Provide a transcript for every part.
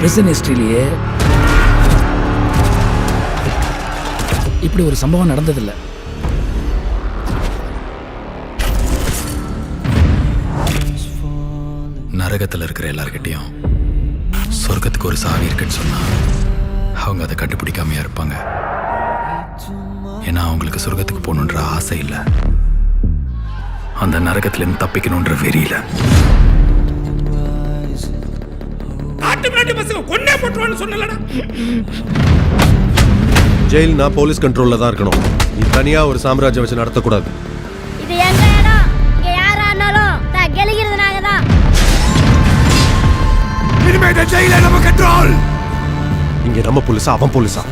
Prison ஹிஸ்டரியிலேயே இப்படி ஒரு சம்பவம் நடந்ததில்லை. நரகத்தில் இருக்கிற எல்லார்கிட்டையும் சொர்க்கத்துக்கு ஒரு சாவி இருக்குன்னு சொன்னா அவங்க அதை கண்டுபிடிக்காமையா இருப்பாங்க. ஏன்னா அவங்களுக்கு சொர்க்கத்துக்கு போகணுன்ற ஆசை இல்லை, அந்த நரகத்திலிருந்து தப்பிக்கணுன்ற வெறியில. ஜெயில்னா போலீஸ் கண்ட்ரோல்ல தான் இருக்கணும். நீ தனியா ஒரு சாம்ராஜ்யம் வச்சு நடத்தக்கூடாது. இது எங்க இடம், இங்க யாரா இருந்தாலும் கெளிக்கிறது நாங்க தான். இங்க நம்ம போலீஸா அவன் போலீஸா?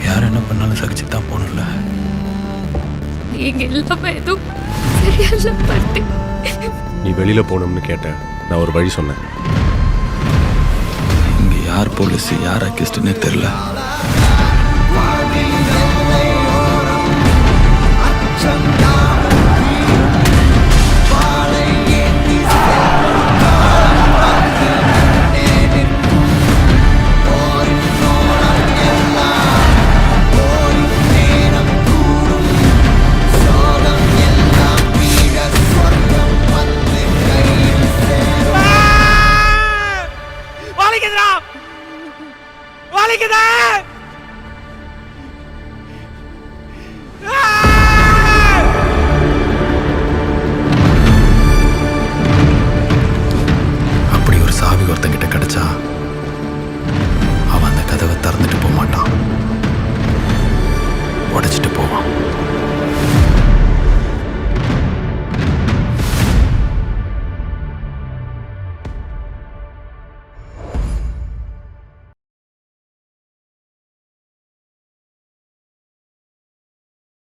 யார் என்ன பண்ணாலும் சகிச்சுட்டு தான் போகணும்ல. நீங்க இல்லாம எதுவும் சரியால பட்டு. நீ வெளியில போகணும்னு கேட்டேன், நான் ஒரு வழி சொன்னேன். இங்க யார் போலீஸ் யார் அக்கிஸ்ட்னே தெரியல. அப்படி ஒரு சாவி ஒருத்தங்கிட்ட கிடைச்சா அவன் அந்த கதவை திறந்துட்டு போக மாட்டான், உடைச்சிட்டு போவான்.